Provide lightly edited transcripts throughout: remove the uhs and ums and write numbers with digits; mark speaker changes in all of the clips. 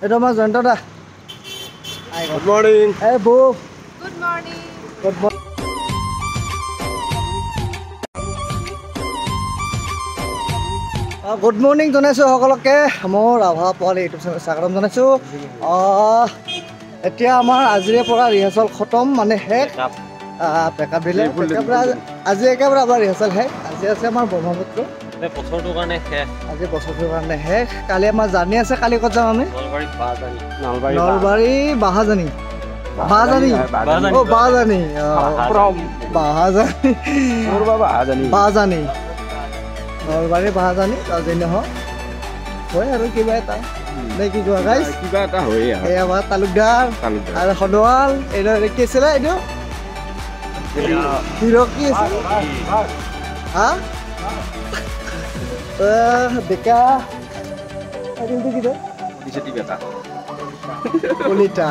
Speaker 1: Itu Mas Jonto dah.
Speaker 2: Good morning.
Speaker 1: Hey Bu.
Speaker 3: Good morning.
Speaker 1: Good morning. Good morning জনাইছো সকলকে মোৰ আভা পোৱালি YouTube channel স্বাগতম জনাইছো এতিয়া আমাৰ আজিৰে পৰা ৰিহাৰ্চল খতম মানে শেষ পেকআপ দিলে আজি একেবাৰে আমাৰ ৰিহাৰ্চল শেষ আজি আছে আমাৰ ব্ৰহ্মপুত্ৰ
Speaker 2: বছৰটোৰ কাৰণে শেষ
Speaker 1: আজি বছৰটোৰ কাৰণে শেষ কালি আমাৰ জাৰ্ণি আছে কালি ক'ত যাম আমি নলবাৰী বাহাজানী বাহাজানী নলবাৰী বাহাজানী যেনে হওক হয় আৰু কিবা এটা নে কি কোৱা গাইছ
Speaker 2: কিবা এটা হয়
Speaker 1: এই আমাৰ তালুকদাৰ আৰু সদৱাল এইটো কি আছিলে এইটো হিৰ' কি আছিল হা ডেকা কিন্তু কি কলিতা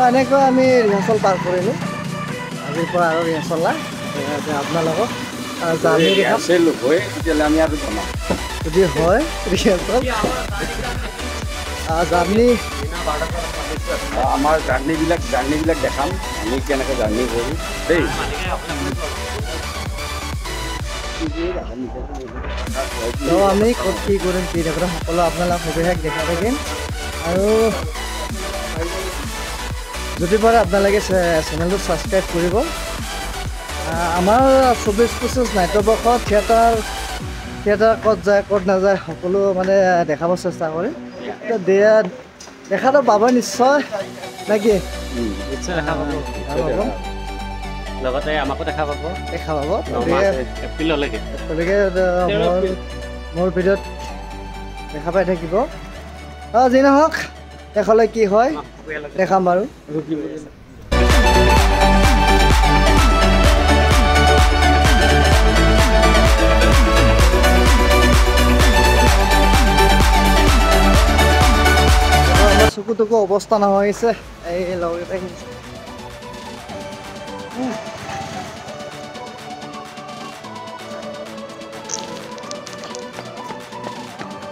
Speaker 1: এনেকৈ আমি ৰিহাৰ্চল পাৰ কৰিলোঁ আজিৰ পৰা আৰু ৰিহাৰ্চল নাই আপোনালোকক জাৰ্ণি দেখাম যদি হয় ৰিহাৰ্চল জাৰ্ণি
Speaker 2: আমাৰ জাৰ্ণিবিলাক দেখাম আমি কেনেকৈ জাৰ্ণি কৰোঁ দেই
Speaker 1: আমি ক'ত কি কৰিম কি নকৰিম সকলো আপোনালোক সবিশেষ দেখা থাকিম আৰু যদি পাৰে আপোনালোকে চেনেলটো ছাবস্ক্ৰাইব কৰিব আমাৰ 24-25 নাট্যবৰ্ষ থিয়েটাৰ ক'ত যায় ক'ত নাযায় সকলো মানে দেখাব চেষ্টা কৰিম দেখাটো পাব নিশ্চয় নেকি
Speaker 2: লগতে আমাকো দেখা পাব
Speaker 1: এপ্ৰিললৈকে মোৰ ভিডিঅ'ত দেখা পাই থাকিব যি নহওক শেষলৈ কি হয় দেখাম বাৰু চকু টকু অৱস্থা নোহোৱা হৈছে এই লগতে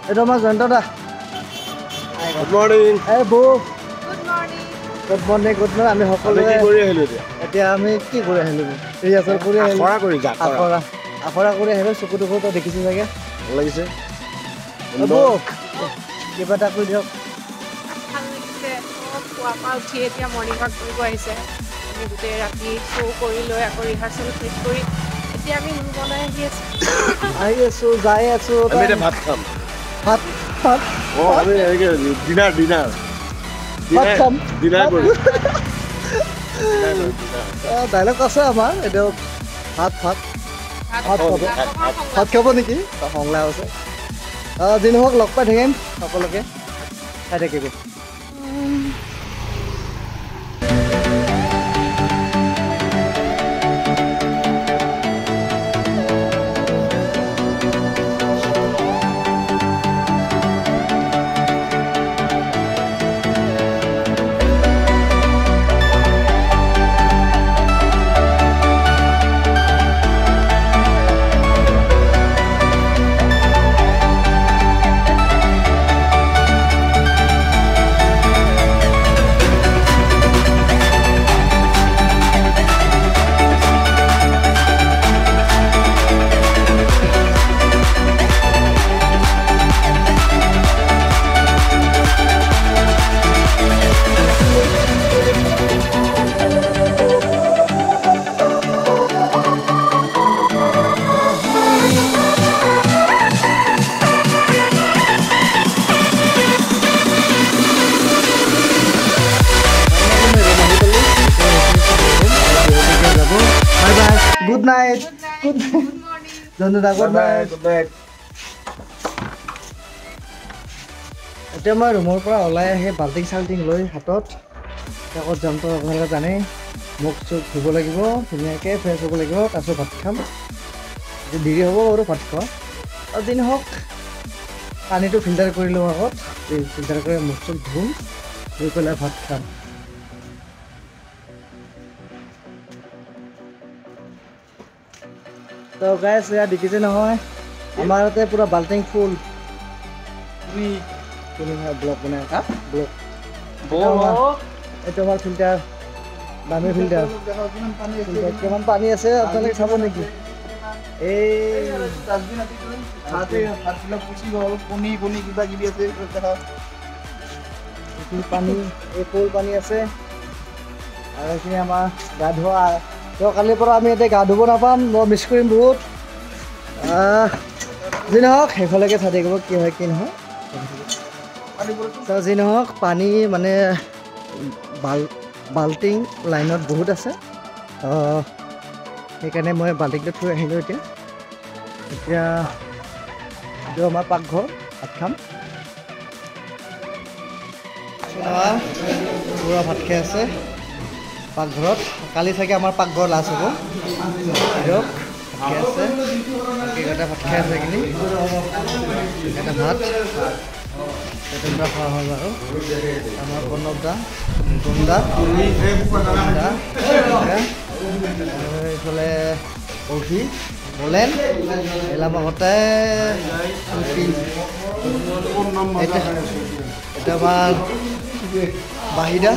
Speaker 1: এইটো আমাৰ জয়ন্ত দা
Speaker 2: গুড মৰ্ণিং
Speaker 1: এই বৌ
Speaker 3: Good morning.
Speaker 1: গুড মৰ্ণিং আমি সকলোৱে এতিয়া আমি কি কৰি আহিলোঁ ৰিহাৰ্চেল কৰি আহিলোঁ আখৰা কৰি আহিলোঁ চকু টকুটো দেখিছোঁ চাগে
Speaker 2: ভাল লাগিছে
Speaker 1: বৌ কিবা এটা কৰি দিয়ক
Speaker 3: ভাল লাগিছে পুৱা পৰা উঠি এতিয়া মৰ্ণিং ৱাক কৰিব আহিছে আমি গোটেই ৰাতি শ্ব' কৰি লৈ আকৌ ৰিহাৰ্চেল শেষ কৰি এতিয়া আমি ৰুম বনাই
Speaker 1: আহি আছোঁ যাই আছোঁ
Speaker 2: ভাত খাম
Speaker 1: ভাত ডাইলগ আছে আমাৰ এইটো ভাত খাব নেকি সংলাই আছে যি নহওক লগ পাই থাকিম সকলোকে খাই থাকিব Good night.
Speaker 3: Good morning.
Speaker 1: Jondada, good night. এতিয়া মই ৰুমৰ পৰা ওলাই আহি বাল্টিং চাল্টিং লৈ হাতত ক'ত যাম তো আপোনালোকে জানেই মুখ চুখ ধুব লাগিব ধুনীয়াকৈ ফ্ৰেছ হ'ব লাগিব তাৰপিছত ভাত খাম এতিয়া দেৰি হ'ব বাৰু ভাত খোৱা আৰু যি নহওক পানীটো ফিল্টাৰ কৰি লওঁ আগত ফিল্টাৰ কৰি মুখ চুখ ধুম ধুই পেলাই ভাত খাম তো গাইছ এয়া দেখিছে নহয় আমাৰ ইয়াতে পুৰা বাল্টিং ফুল ব্লক বনাই
Speaker 2: হা?
Speaker 1: ব্লক
Speaker 2: বৌ
Speaker 1: এইটো আমাৰ ফিল্টাৰ দামী ফিল্টাৰ কিমান পানী আছে আপোনালোকে চাব নেকি এই পানী এই ফুল পানী আছে আৰু এইখিনি আমাৰ গা ধোৱা তো কালিৰ পৰা আমি এতিয়া গা ধুব নাপাম মই মিছ কৰিম বহুত যি নহওক সেইফালেকে চাই থাকিব কি হয় কি নহয় তো যি নহওক পানী মানে বাল্টিং লাইনত বহুত আছে সেইকাৰণে মই বাল্টিংটো থৈ আহিলোঁ এতিয়া এইটো আমাৰ পাকঘৰ ভাত খাম পূৰা ভাত খাই আছে পাকঘৰত কালি চাগে আমাৰ পাকঘৰ লাষ্ট হ'ব দিয়ক ভাত খাই আছে কেইটা ভাত খাই আছে এইখিনি এটা ভাত এটা খোৱা হ'ল বাৰু আমাৰ প্ৰণৱ দা গুণ্ডা এইফালে অভি বলেন এলাম আগতে এটা আমাৰ বাহিদা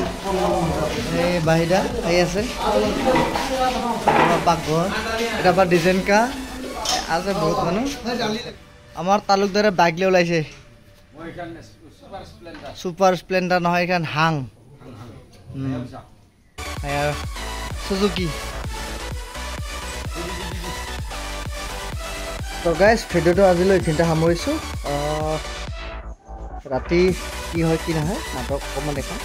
Speaker 1: এই বাহিদা এই আছে পাকঘৰ এটা আমাৰ ডিজাইনকা আছে বহুত মানুহ আমাৰ তালুকদাৰে বাইক লৈ ওলাইছে সুপাৰ স্প্লেণ্ডাৰ নহয় এইখন হাং সুজুকি তো গাইজ ভিডিঅ'টো আজিলৈ এইখিনিতে সামৰিছোঁ ৰাতি কি হয় কি নহয় নাটক অকণমান দেখাম